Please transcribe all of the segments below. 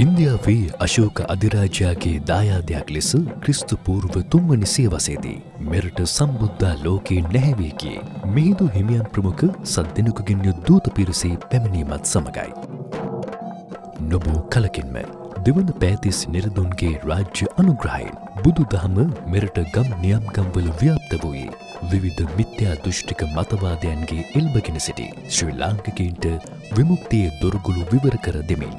ඉන්දියාවේ අශෝක අධිරාජයාගේ දායාදයක් ලෙස ක්‍රිස්තු පූර්ව 3 වනි සියවසේදී මෙරට සම්බුද්ධා ලෝකේ නැහැවී ගියේ මිහිඳු හිමියන් ප්‍රමුඛ සද්දෙනෙකුගෙන් යුත් දූත පිරිසේ පැමිණීමත් සමගයි. නොබෝ කලකින්ම දෙවන පෑතිස් නිරදුන්ගේ රාජ්‍ය අනුග්‍රහයෙන් බුදුදහම මෙරට ගම් නියම්ගම්වල ව්‍යාප්ත වූයේ විවිධ මිත්‍යා දෘෂ්ටික මතවාදයන්ගේ එල්බගෙන සිටි ශ්‍රී ලාංකිකයින්ට විමුක්තියේ දොරගුළු විවර කර දෙමින්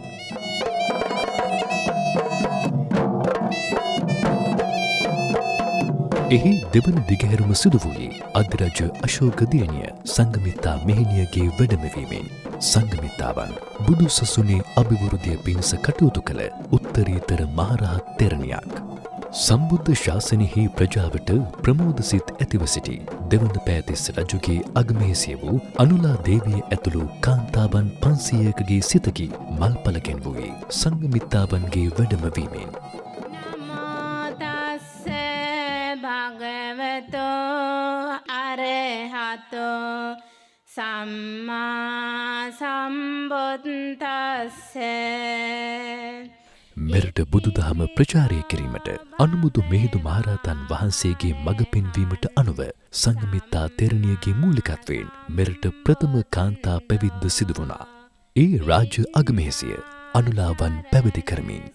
එහි දෙවන දිගහැරුම සිදු වූයේ අධිරාජ අශෝක දියණිය සංඝමිත්තා මෙහෙණියගේ වැඩමවීමෙන් සංඝමිත්තාවන් බුදු සසුනේ අභිවෘද්ධිය පිණිස කටයුතු කළ උත්තරීතර මහරහත් තෙරණියක්. සම්බුද්ධ ශාසනයෙහි ප්‍රජාවට ප්‍රමෝද සිත් ඇතිව සිටි දෙවන පෑතිස් රජුගේ අගමේසිය වූ අනුලා දේවිය ඇතුළු කාන්තාවන් 500කගේ සිතකි මල්පලකෙන් වූයේ සංඝමිත්තාවන්ගේ වැඩමවීමෙන්. සම්මා සම්බුද්දස්ස මෙරට බුදුදහම ප්‍රචාරය කිරීමට අනුමුදු මිහිඳු මහරහතන් වහන්සේගේ මඟ පෙන්වීමට අනුව සංඝමිත්තා තෙරණියගේ මූලිකත්වයෙන් මෙරට ප්‍රථම කාන්තා පැවිද්ද සිදු වුණා. ඒ රාජ්‍ය අගමේසිය අනුලාවන් පැවිදි කරමින්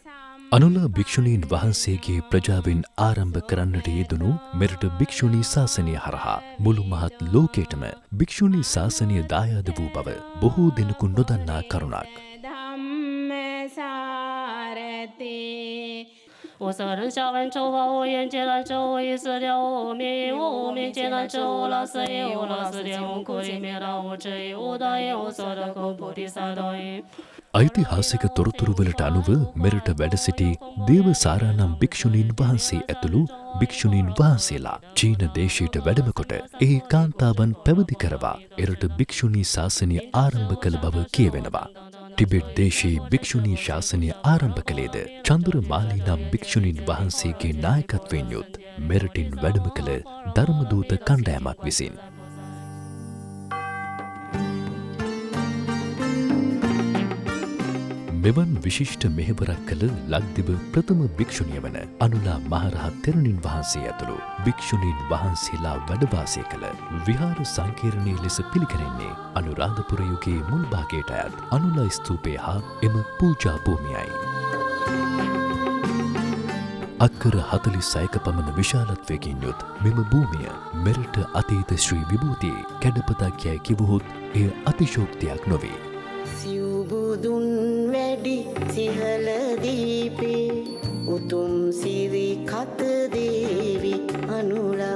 අනුලා භික්ෂුණීන් වහන්සේගේ ප්‍රජාවෙන් ආරම්භ කරන්නට යෙදුණු මෙරට භික්ෂුණී ශාසනය හරහා මුළු මහත් ලෝකයටම භික්ෂුණී ශාසනය දායාද වූ බව බොහෝ දෙනෙකු නොදන්නා කරුණක්. ඓතිහාසික තොරතුරුවලට අනුව මෙරට වැඩ සිටි දේවසාරානම් භික්ෂුණීන් වහන්සේ ඇතුළු භික්ෂුණීන් වහන්සේලා චීන දේශයට වැඩම කොට එහි කාන්තාවන් පැවිදි කරවා එරට භික්ෂුණී ශාසනය ආරම්භ කළ බව කියවෙනවා. ටිබෙට් දේශයේ භික්ෂුණී ශාසනය ආරම්භ කළේද චන්ද්‍රමාලී නම් භික්ෂුණීන් වහන්සේගේ නායකත්වයෙන් යුත් මෙරටින් වැඩම කළ ධර්මදූත කණ්ඩායමක් විසින්. මෙවන් විශිෂ්ට මෙහෙවරක් කළ ලක්දිව ප්‍රථම භික්ෂුණිය වන අනුලා මහරහත් තෙරණින් වහන්සේ ඇතුළු භික්ෂුණීන් වහන්සේලා වැඩ වාසය කළ විහාර සංකීර්ණයේ ලෙස පිළිගැනෙන්නේ අනුරාධපුර යුගයේ මුල් භාගයට අයත් අනුලා ස්තූපය හා එම පූජා භූමියයි. අක්කර 46ක පමණ විශාලත්වයකින් යුත් මෙම භූමිය මෙරට අතීත ශ්‍රී විභූතියේ කැඩපතක් යැයි කිවහොත් එය අතිශෝක්තියක් නොවේ. සිව්බුදුන් වැඩි සිහල දීපේ උතුම් සිරි කත දේවි අනුලා.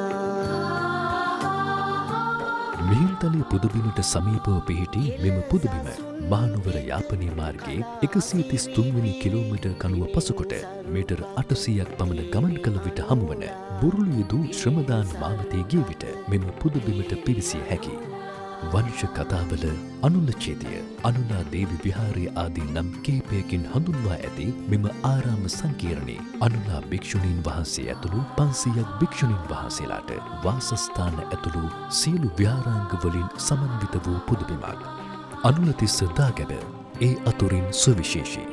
මිහින්තලේ පුදබිමට සමීපව පිහිටි මෙම පුදබිම මහනුවර යාපනී මාර්ගයේ 133 වෙනි කිලෝමීටර් කණුව පසුකොට මීටර් 800ක් පමණ ගමන් කළ විට හමුවන බුරුලියදු ශ්‍රමදාන මාවතේ ගිය විට මෙම පුදබිමට පිවිසිය හැකියි. වංශ කතාවල අනුල චේතිය අනුලා දේවි විහාරය ආදී නම් කිහිපයකින් හඳුන්වා ඇති මෙම ආරාම සංකීර්ණයේ අනුලා භික්ෂුණීන් වහන්සේ ඇතුළු 500ක් භික්ෂුණීන් වහන්සේලාට වාසස්ථාන ඇතුළු සියලු විහාරාංග වලින් සමන්විත වූ පුදබිමක්. අනුලතිස්ස දාගැබ ඒ අතුරින් සුවිශේෂී.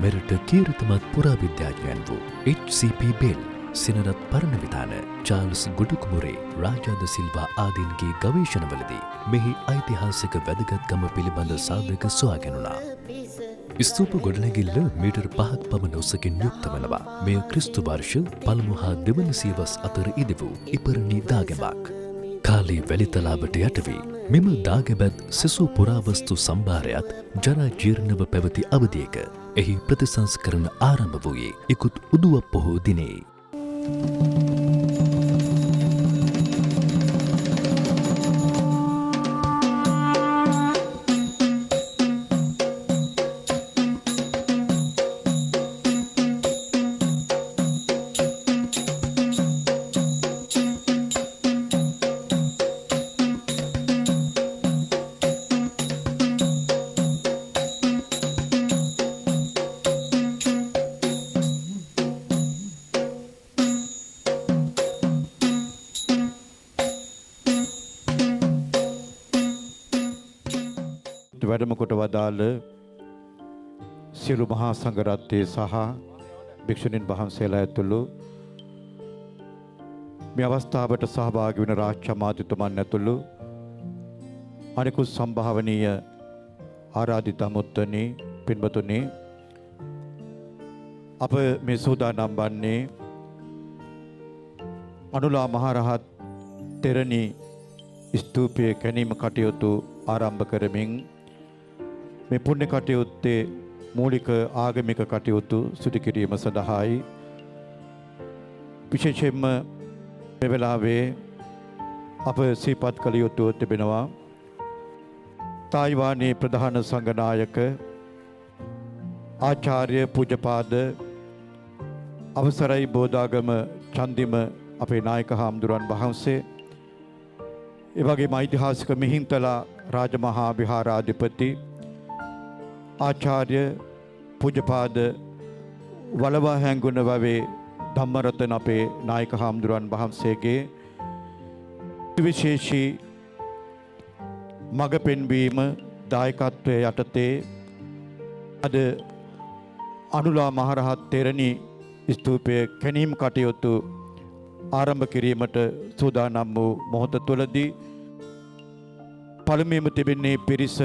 මෙරට කීර්තිමත් පුරාවිද්‍යාඥයන් වූ H.C.P. Bell Senarath Paranavitana Charles Godakumbure Raja de Silva ආදීන්ගේ ගවේෂණවලදී මෙහි ඓතිහාසික වැදගත්කම පිළිබඳ සාධක සොයා ගැනුණා. ස්තූප ගොඩනැගිල්ල මීටර් 5ක් පමණ උසකින් යුක්ත වනවා. මෙය ක්‍රිස්තු වර්ෂ පළමු හා දෙවන සියවස් අතර ඉදි වූ ඉපරණි දාගැබක්. කාලේ වැලිතලාවට යට වී මෙම දාගැබත් සෙසු පුරාවස්තු සම්භාරයත් ජරා ජීර්ණව පැවති අවධියක එහි ප්‍රතිසංස්කරණ ආරම්භ වූයේ ඉකුත් උදුවප් පොහෝ දිනේ. වැඩම කොට වදාළ සියලු මහා සංඝරත්නයේ සහ භික්ෂුණීන් වහන්සේලා ඇතුළු මේ අවස්ථාවට සහභාගී වන රාජ්‍ය අමාත්‍යතුමන් ඇතුළු අනිකුත් සම්භාවනීය ආරාධිත මුත්තනි පින්වතුනි අප මේ සූදානම් වන්නේ අනුලා මහරහත් තෙරණි ස්තූපයේ කැණීම කටයුතු ආරම්භ කරමින් මේ පුණ්‍ය කටයුත්තේ මූලික ආගමික කටයුතු සිදු කිරීම සඳහායි විශේෂයෙන්ම මේ වෙලාවේ අප සිහිපත් කළ යුතු තිබෙනවා තායිවානයේ ප්‍රධාන සංඝනායක ආචාර්ය පූජපාද අවසරයි බෝධාගම චන්දිම අපේ නායක හාමුදුරන් වහන්සේ ඒ වගේම ඓතිහාසික මිහින්තලා රාජමහා විහාරාධිපති ආචාර්ය පූජපාද වලවා හැංගුණ වවේ ධම්මරතන අපේ නායක හාමුදුරන් වහන්සේගේ විශේෂී මඟ පෙන්වීම දායකත්වය යටතේ අද අනුලා මහරහත් තෙරණි ස්තූපයේ කැණීම් කටයුතු ආරම්භ කිරීමට සූදානම් වූ මොහොත තුළදී පළමුවෙන්ම තිබෙන්නේ පිරිස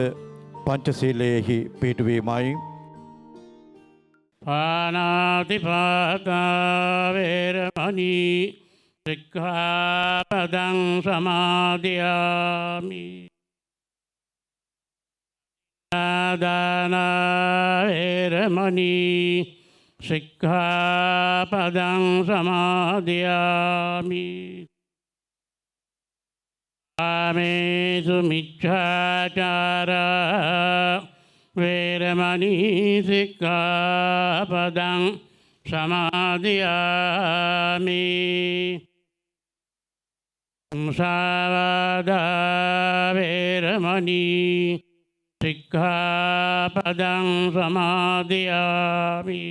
පංචශීලයෙහි පිහිටුවීමයි. පාණාතිපාතා වේරමණී සික්ඛාපදං සමාදියාමි. දාන වේරමණී සික්ඛාපදං සමාදියාමි. කාමේසු මිච්ඡාචාරා වේරමණී සික්ඛාපදං සමාදියාමි. මුසාවාදා වේරමණී සික්ඛාපදං සමාදියාමි.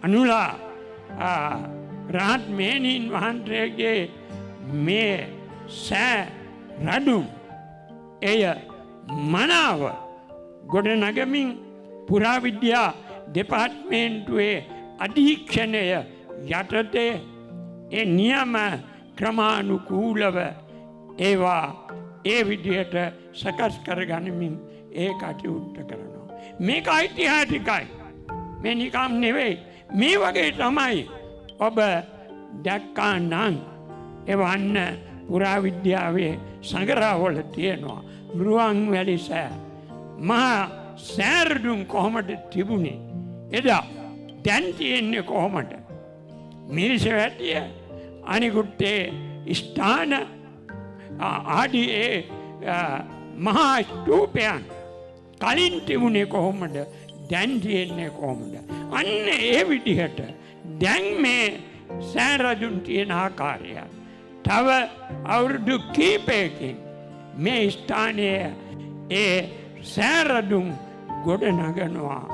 අනුලා රහත් මේනීන් වහන්සේගේ මේ සෑ රඩුම් එය මනාව ගොඩනගමින් පුරාවිද්‍යා දෙපාර්තමේන්තුවේ අධීක්ෂණය යටතේ ඒ නියම ක්‍රමානුකූලව ඒවා ඒ විදිහට සකස් කරගනිමින් ඒ කටයුත්ත කරනවා. මේක ඓතිහාසිකයි. මේ නිකම් නෙවෙයි. මේ වගේ තමයි ඔබ දැක්කා නම් එවන්න පුරාවිද්‍යාවේ සංග්‍රහවල තියෙනවා. රුවන්වැලි සෑ මහා සෑරදුම් කොහොමද තිබුණේ එදා දැන් තියෙන්නේ කොහොමද? මිරිසවැටිය අනිකුත් ස්ථාන ආදී මහා ස්තූපයන් කලින් තිබුණේ කොහොමද? දැන් තියෙන්නේ කොහොමද? අන්න ඒ විදිහට දැන් මේ සෑරදුම් තියෙන ආකාරය තව අවුරුදු කීපයකින් මේ ස්ථානයේ ඒ සෑරදුම් ගොඩනගනවා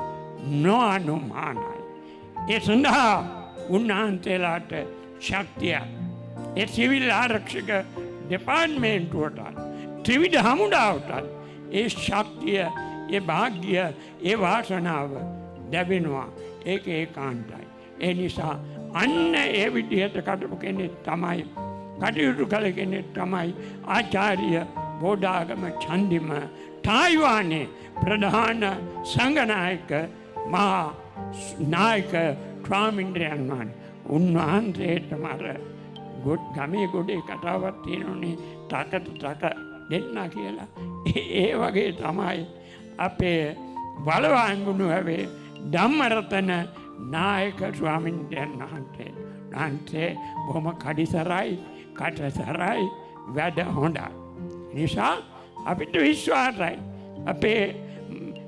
නොඅනුමානයි. ඒ සඳහා උන්වහන්සේලාට ශක්තිය ඒ සිවිල් ආරක්ෂක දෙපාර්තමේන්තුවට ත්‍රිවිධ හමුදාවට ඒ ශක්තිය ඒ භාග්‍ය ඒ වාසනාව ලැබෙනවා. ඒක ඒකාන්තයි. ඒ නිසා අන්න ඒ විදිහට කටයුතු කෙනෙක් තමයි කටයුතු කළ කෙනෙක් තමයි ආචාර්ය බෝධාගම චන්දිම තායිවානයේ ප්‍රධාන සංඝනායක මහා නායක ස්වාමීන්ද්‍රයන් වහන්සේ. උන්වහන්සේට මර ගමේ ගොඩේ කතාවක් තියෙනනේ තක දෙන්න කියලා. ඒ වගේ තමයි අපේ බලවංගුණු හැවේ ධම්මරතන නායක ස්වාමීන්ද්‍රයන් වහන්සේ බොහොම කඩිසරයි කටසරයි වැඩ හොඳයි. නිසා අපිට විශ්වාසයි අපේ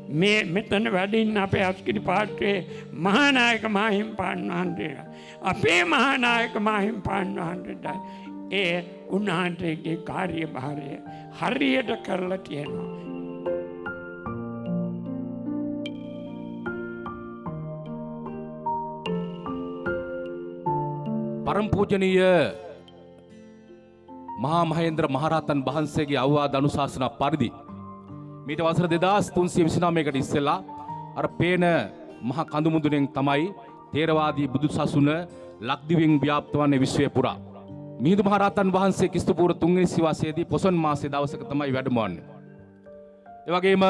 මේ මෙතන වැඩින්න අපේ අස්කිරි පාත්‍රයේ මහානායක මාහිම්පාණන් වහන්සේ අපේ මහානායක මාහිම්පාණන් වහන්සේට ඒ උන්වහන්සේගේ කාර්යභාරය හරියට කරලා තියෙනවා. පරම පූජනීය මහා මහේන්ද්‍ර මහරහතන් වහන්සේගේ අවවාද අනුශාසනා පරිදි මීට වසර 2329කට ඉස්සෙල්ලා අර පේන මහා කඳු මුදුනෙන් තමයි තේරවාදී බුදු සසුන ලක්දිවින් ව්‍යාප්ත වන්නේ විශ්වය පුරා. මිහිඳු මහරහතන් වහන්සේ ක්‍රිස්තු පූර්ව 3 වෙනි සියවසේදී පොසොන් මාසයේ දවසක තමයි වැඩම වන්නේ. ඒ වගේම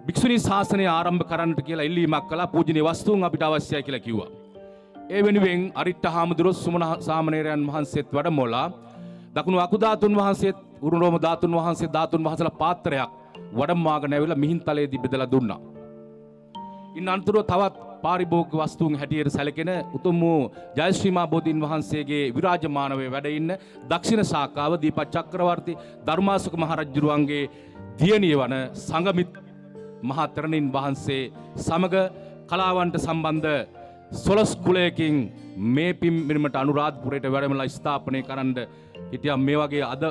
භික්ෂුණී ශාසනය ආරම්භ කරන්නට කියලා ඉල්ලීමක් කළා. පූජනීය වස්තුන් අපිට අවශ්‍යයි කියලා කිව්වා. ඒ වෙනුවෙන් අරිට්ඨ හාමුදුරුවෝ සුමන සාමණේරයන් වහන්සේත් වැඩමවලා දකුණු අකුධාතුන් වහන්සේත් උරුණෝම ධාතුන් වහන්සේලා පාත්‍රයක් වඩම්වාගෙන ඇවිල්ලා මිහින්තලයේදී බෙදලා දුන්නා. ඉන් අනතුරුව තවත් පාරිභෝගික වස්තුන් හැටියට සැලකෙන උතුම් වූ ජයශ්‍රී මා බෝධීන් වහන්සේගේ විරාජමානව වැඩ ඉන්න දක්ෂිණ ශාඛාව දීපත් චක්‍රවර්ති ධර්මාශෝක මහ රජුරුවන්ගේ දියණිය වන සංගමිත් මහා තෙරණින් වහන්සේ සමග කලාවන්ට සම්බන්ධ 16 කුලයකින් මේ පින්බිමට අනුරාධපුරයට වැඩමලා ස්ථාපනය කරන්න හිටියා. මේ වගේ අද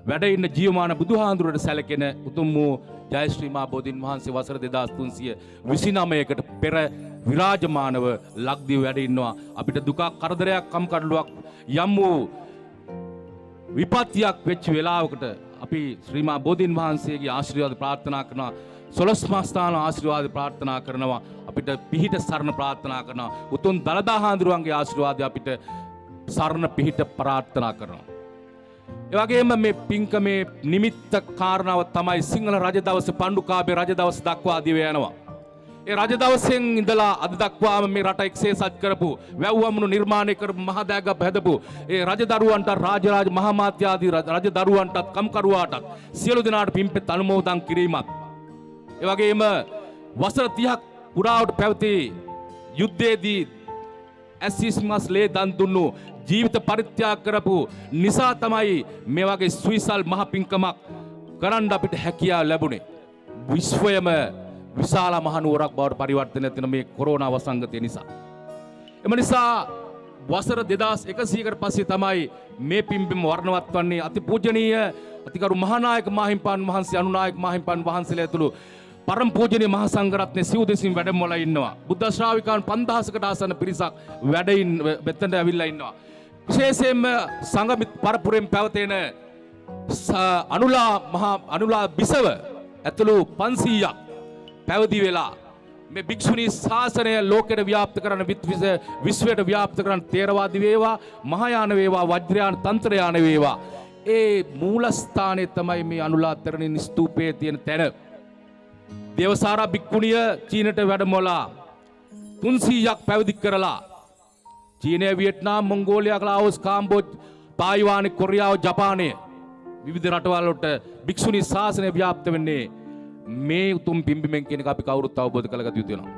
වැඩ ඉන්න ජීවමාන බුදුහාඳුරට සැලකෙන උතුම් වූ ජයශ්‍රී මා බෝධීන් වහන්සේ වසර 2329කට පෙර විරාජමානව ලක්දිව වැඩ ඉන්නවා. අපිට දුකක් කරදරයක් කම්කටොළුවක් යම් වූ විපත්තියක් වෙච්ච වෙලාවකට අපි ශ්‍රී මා බෝධීන් වහන්සේගේ ආශිර්වාද ප්‍රාර්ථනා කරනවා. 16 මාස්ථාන ආශිර්වාද ප්‍රාර්ථනා කරනවා. අපිට පිහිට සරණ ප්‍රාර්ථනා කරනවා. උතුම් දළදා හාමුදුරුවන්ගේ ආශිර්වාදය අපිට සරණ පිහිට ප්‍රාර්ථනා කරනවා. ඒ වගේම මේ පින්කමේ නිමිත්ත කාරණාව තමයි සිංහල රජ දවස පණ්ඩුකාභය රජ දවස දක්වා දිව යනවා. ඒ රජ දවසෙන් ඉඳලා අද දක්වාම මේ රට එක්සේසත් කරපු වැව්වමුණු නිර්මාණය කරපු මහදෑගප් හැදපු ඒ රජදරුවන්ට රාජරාජ මහාමාත්‍යාදී රජදරුවන්ටත් කම්කරුවාටත් සියලු දෙනාට පින්පෙත් අනුමෝදන් කිරීමත්. ඒ වගේම වසර 30ක් පුරාවට පැවති යුද්ධයේදී ඇසිස්මස් ලේ දන් දුන්නු ජීවිත පරිත්‍යාග කරපු නිසා තමයි මේ වගේ සුවිසල් මහ පින්කමක් කරන්න අපිට හැකියාව ලැබුණේ. විශ්වයම විශාල මහනුවරක් බවට පරිවර්තනය වෙන මේ කොරෝනා වසංගතය නිසා. එම නිසා වසර 2100කට පස්සේ තමයි මේ පින්බිම වර්ණවත් වන්නේ. අති පූජනීය අතිගරු මහානායක මාහිම්පාන් වහන්සේ අනුනායක මාහිම්පාන් වහන්සේලා ඇතුළු පරම පූජනීය මහා සංඝරත්නයේ සිව් දෙසින් වැඩමවලා ඉන්නවා. බුද්ධ ශ්‍රාවිකාන් 5000කට ආසන්න පිරිසක් වැඩින් මෙතනට ඇවිල්ලා ඉන්නවා. විශේෂයෙන්ම සංගමිත් පරපුරෙන් පැවතෙන අනුලා බිසව ඇතුළු 500ක් පැවිදි වෙලා මේ භික්ෂුණී ශාසනය ලෝකෙට ව්‍යාප්ත කරන විශ්වයට ව්‍යාප්ත කරන තේරවාදී වේවා මහායාන වේවා වජ්‍රයාන තන්ත්‍රයාන වේවා ඒ මූලස්ථානයේ තමයි මේ අනුලා තෙරණින් ස්තූපයේ තියෙන තැන. දේවසාරා භික්ෂුණිය චීනට වැඩමවලා 300ක් පැවිදි කරලා චීනය වියට්නාම් මොංගෝලියා ලාओස් කාම්බෝජ් තායිවාන කොරියාව ජපානය විවිධ රටවල් වලට භික්ෂුණී ශාසනය ව්‍යාප්ත වෙන්නේ මේ උතුම් පින්බිමෙන් කියන එක අපි කවුරුත් අවබෝධ කරගත යුතු වෙනවා.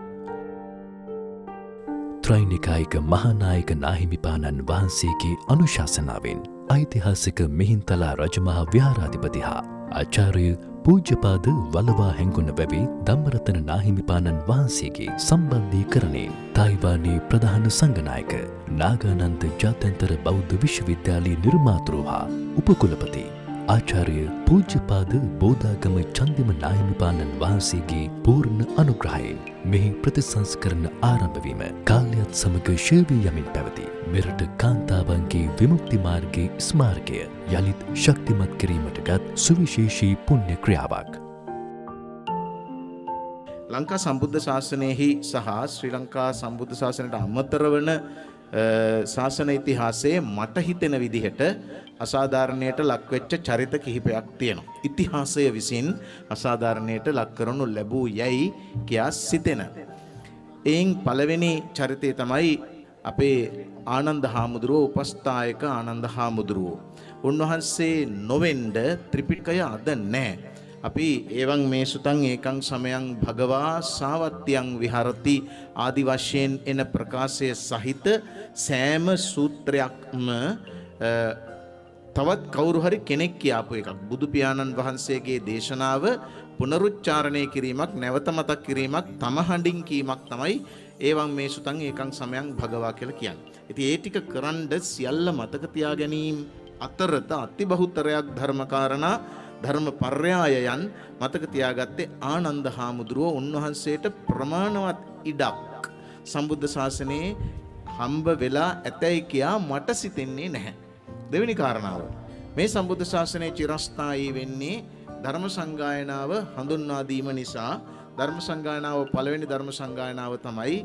ත්‍රිනිකායික මහානායක නාහිමිපාණන් වහන්සේගේ අනුශාසනාවෙන් ඓතිහාසික මිහින්තලා රජමහා විහාරාධිපති හා ආචාර්ය පූජ්‍යපාද වලවා හැංගුණ වැවේ ධම්මරතන නාහිමිපාණන් වහන්සේගේ සම්බන්ධීකරණයෙන් තායිවානයේ ප්‍රධාන සංඝනායක නාගානන්ද ජාත්‍යන්තර බෞද්ධ විශ්වවිද්‍යාලයේ නිර්මාතෘ හා උපකුලපති ආචාර්ය පූජ්‍යපාද බෝධාගම චන්දිම නාහිමිපාණන් වහන්සේගේ පූර්ණ අනුග්‍රහයෙන් මෙහි ප්‍රතිසංස්කරණ ආරම්භ වීම කාලයත් සමග ශේවී යමින් පැවති මෙරට කාන්තාවන්ගේ විමුක්ති මාර්ගයේ ස්මාරකය යළිත් ශක්තිමත් කිරීමටගත් සුවිශේෂී පුණ්‍ය ක්‍රියාවක්. ලංකා සම්බුද්ධ ශාසනයෙහි සහ ශ්‍රී ලංකා සම්බුද්ධ ශාසනයට අමතර වන ශාසන ඉතිහාසයේ මට හිතෙන විදිහට අසාධාරණයට ලක්වෙච්ච චරිත කිහිපයක් තියෙනවා. ඉතිහාසය විසින් අසාධාරණයට ලක් කරනු ලැබූ යැයි කියා සිතෙන. එයින් පළවෙනි චරිතය තමයි අපේ ආනන්ද හාමුදුරුවෝ, උපස්ථායක ආනන්ද හාමුදුරුවෝ. උන්වහන්සේ නොවෙන්ඩ ත්‍රිපිටකය අද නැහැ. අපි එවං මේ සුතං ඒකං සමයං භගවා සාවත්‍යං විහරති ආදි වශයෙන් එන ප්‍රකාශය සහිත සෑම සූත්‍රයක්ම තවත් කවුරු හරි කෙනෙක් කියාපු එකක්. බුදු පියාණන් වහන්සේගේ දේශනාව පුනරුච්චාරණය කිරීමක්, නැවත මතක් කිරීමක්, තමහඬින් කීමක් තමයි එවං මේ සුතං ඒකං සමයං භගවා කියලා කියන්නේ. ඉතින් ඒ ටික කරන්ඩ සියල්ල මතක තියා ගැනීම අතරත අතිබහුතරයක් ධර්මකාරණා ධර්ම පර්යායයන් මතක තියාගත්තේ ආනන්ද හාමුදුරුවෝ. උන්වහන්සේට ප්‍රමාණවත් ඉඩක් සම්බුද්ධ ශාසනයේ හම්බ වෙලා ඇතැයි කියා මට සිතෙන්නේ නැහැ. දෙවෙනි කාරණාව, මේ සම්බුද්ධ ශාසනයේ චිරස්ථායී වෙන්නේ ධර්ම සංගායනාව හඳුන්වා දීම නිසා. ධර්ම සංගායනාව, පළවෙනි ධර්ම සංගායනාව තමයි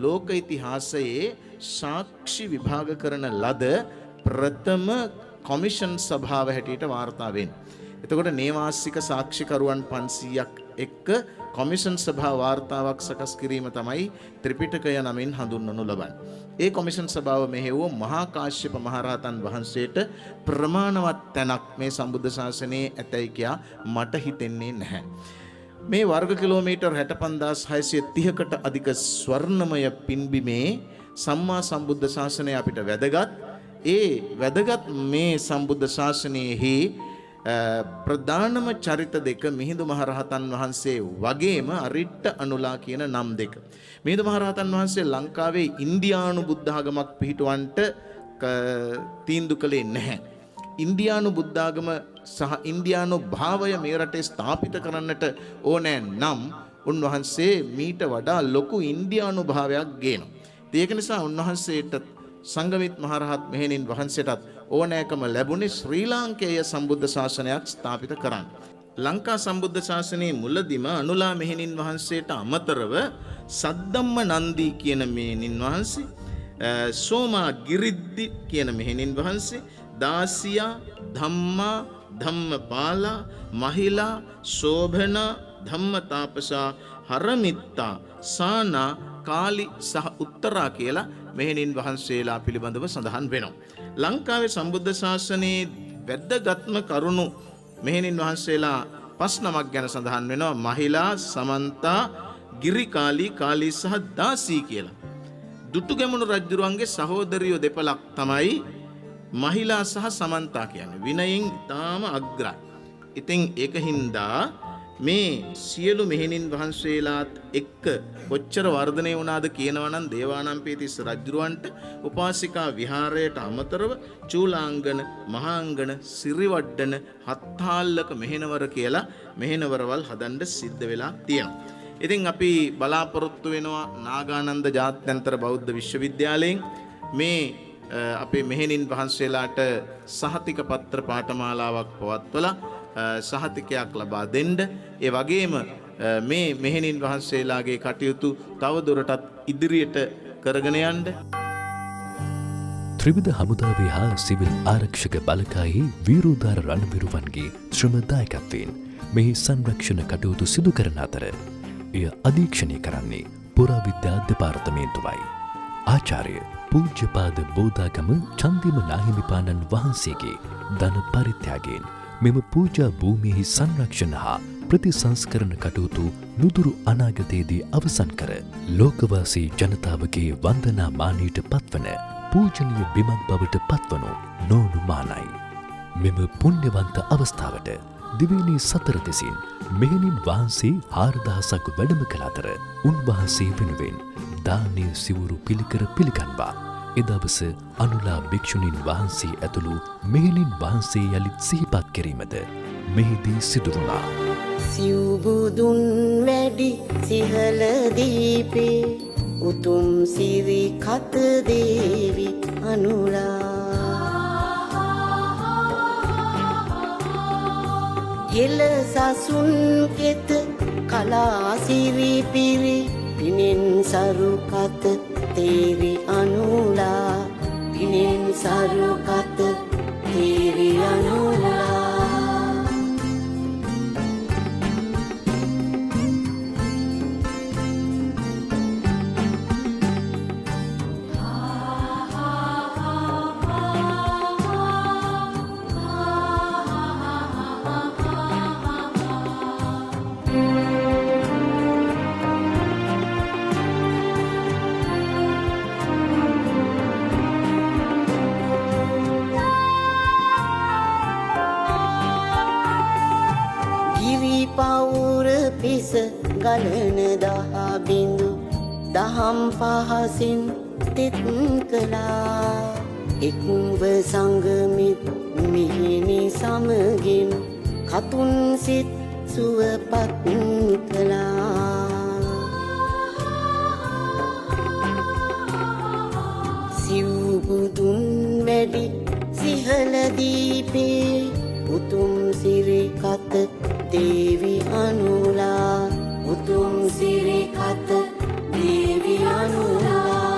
ලෝක ඉතිහාසයේ සාක්ෂි විභාග කරන ලද ප්‍රථම කොමිෂන් සභාව හැටියට වාර්තා වෙන්නේ. එතකොට නේවාසික සාක්ෂිකරුවන් 500ක් එක්ක කොමිෂන් සභා වාර්තාවක් සකස් කිරීම තමයි ත්‍රිපිටකය නමින් හඳුන්වනු ලබන්නේ. ඒ කොමිෂන් සභාව මෙහෙවුව මහා කාශ්‍යප මහරහතන් වහන්සේට ප්‍රමාණවත් තැනක් මේ සම්බුද්ධ ශාසනයේ ඇතැයි කියා මට හිතෙන්නේ නැහැ. මේ වර්ග කිලෝමීටර් 65630කට අධික ස්වර්ණමය පින්බිමේ සම්මා සම්බුද්ධ ශාසනය අපිට වැදගත්. ඒ වැදගත් මේ සම්බුද්ධ ශාසනයෙහි ප්‍රධානම චරිත දෙක මිහිඳු මහරහතන් වහන්සේ වගේම අරිට්ඨ අනුලා කියන නම් දෙක. මිහිඳු මහරහතන් වහන්සේ ලංකාවේ ඉන්දියානු බුද්ධාගමක් පිහිටවන්නට තීන්දුව කළේ නැහැ. ඉන්දියානු බුද්ධාගම සහ ඉන්දියානු භාවය මේ රටේ ස්ථාපිත කරන්නට ඕනෑ නම් උන්වහන්සේ මීට වඩා ලොකු ඉන්දියානු භාවයක් ගේනවා. ඒක නිසා උන්වහන්සේට සංගමිත් මහරහත් මෙහෙණින් වහන්සේටත් ඕනෑකම ලැබුණේ ශ්‍රී ලාංකේය සම්බුද්ධ ශාසනයක් ස්ථාපිත කරන්න. ලංකා සම්බුද්ධ ශාසනයේ මුලදිම අනුලා මෙහෙණින් වහන්සේට අමතරව සද්දම්ම නන්දී කියන මෙහෙණින් වහන්සේ, සෝමා ගිරිද්දි කියන මෙහෙණින් වහන්සේ, දාසියා, ධම්මා, ධම්මපාලා, මහිලා, සෝභනා, ධම්මතාපසා, හරමිත්තා, සානා, කාලි සහ උත්තරා කියලා මෙහෙණින් වහන්සේලා පිළිබඳව සඳහන් වෙනවා. ලංකාවේ සම්බුද්ධ ශාසනයේ වැදගත්ම කරුණු මෙහෙණින් වහන්සේලා 5 නමක් ගැන සඳහන් වෙනවා. මහිලා, සමන්තා, ගිරිකාලි, කාලි සහ දාසී කියලා. දුටුගැමුණු රජුරුවන්ගේ සහෝදරියෝ දෙපළක් තමයි මහිලා සහ සමන්තා කියන්නේ. විනයෙන් ඉතාම අග්‍රයි. ඉතින් ඒකින්දා මේ සියලු මෙහෙණින් වහන්සේලාත් එක්ක කොච්චර වර්ධනය වුණාද කියනවා නම් දේවානම්පියතිස්ස රජුරවන්ට උපාසිකා විහාරයට අමතරව චූලාංගන, මහාංගන, සිරිවඩ්ඩන, හත්තාල්ලක මෙහෙණවර කියලා මෙහෙණවරවල් හදන්න සිද්ධ වෙලා තියෙනවා. ඉතින් අපි බලාපොරොත්තු වෙනවා නාගානන්ද ජාත්‍යන්තර බෞද්ධ විශ්වවිද්‍යාලයෙන් මේ අපේ මෙහෙණින් වහන්සේලාට සහතික පත්‍ර පාඨමාලාවක් පවත්වලා සහතිකයක් ලබා දෙන්න. ඒ වගේම මේ මෙහෙණින් වහන්සේලාගේ කටයුතු තවදුරටත් ඉදිරියට කරගෙන යන්න. ත්‍රිවිධ හමුදාවේ හා සිවිල් ආරක්ෂක බලකායෙහි වීරෝදාර රණවිරුවන්ගේ ශ්‍රමදායකත්වයෙන් මෙහි සංරක්ෂණ කටයුතු සිදු කරන අතර එය අධීක්ෂණය කරන්නේ පුරාවිද්‍යා දෙපාර්තමේන්තුවයි. ආචාර්ය පූජ්‍යපාද බෝධාගම චන්දිම නාහිමිපාණන් වහන්සේගේ ධන පරිත්‍යාගයෙන් මෙම පූජා භූමියෙහි සංරක්ෂණ හා ප්‍රතිසංස්කරණ කටයුතු නුදුරු අනාගතයේදී අවසන් කර ලෝකවාසී ජනතාවගේ වන්දනා මානයට පත්වන පූජනීය බිමක් බවට පත්වනු නොඅනුමානයි. මෙම පුණ්‍යවන්ත අවස්ථාවට දිවයිනේ සතර දෙසින් මෙහෙණින් වහන්සේ 4000ක් වැඩම කළ අතර උන්වහන්සේ වෙනුවෙන් දානීය සිවුරු පිළිකර පිළිගන්වා එදවස අනුලා භික්ෂුණීන් වහන්සේ ඇතුළු මෙහෙණින් වහන්සේ යළිත් සිහිපත් කිරීමද මෙහිදී සිදු වුණා. සිව්බුදුන් වැඩි සිහල දීපේ උතුම් සිරි කත දේවි අනුලා හෙළ සසුන් කෙත කලා සිරි පිරි පිනෙන් සරු කත තේරි අනුලා පිනෙන් සරු කත තේරි අනුලා ගලන දහා බිඳු දහම් පහසින් තෙත් කළා එක්ව සංගමිත් මිහිනි සමගින් කතුන් සිත් සුවපත් කළා සිව්බුදුන් වැඩි සිහල දීපේ උතුම් සිරි කත දේවි අනුලා උතුම් සිරි කත දේවි අනුලා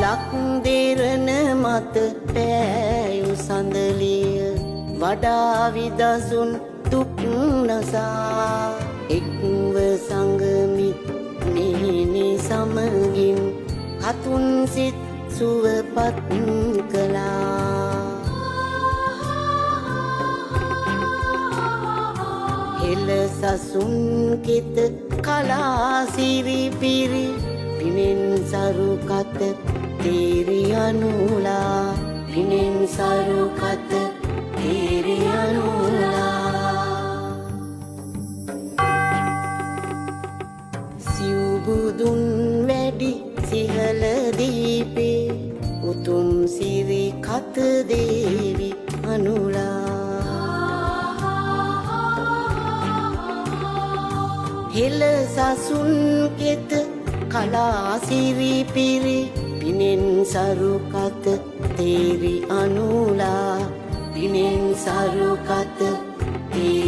ලක්දෙරණ මත පෑයු සඳලිය වඩා විදසුන් දුක් නසා එක්ව සංගමිත් මෙහිනි සමගින් කතුන් සිත් සුවපත් කළා හෙළ සසුන් කෙත කලා සිරි පිරි පිනෙන් සරු කත තේරි අනුලා පිනෙන් සරු කත තේරි අනුලා සිව්බුදුන් වැඩි සිහල දීපේ උතුම් සිරි කත දේවි අනුලා හෙළ සසුන් කෙත කලා සිරි පිරි පිනෙන් සරු කත තේරි අනුලා පිනෙන් සරු කත තේරි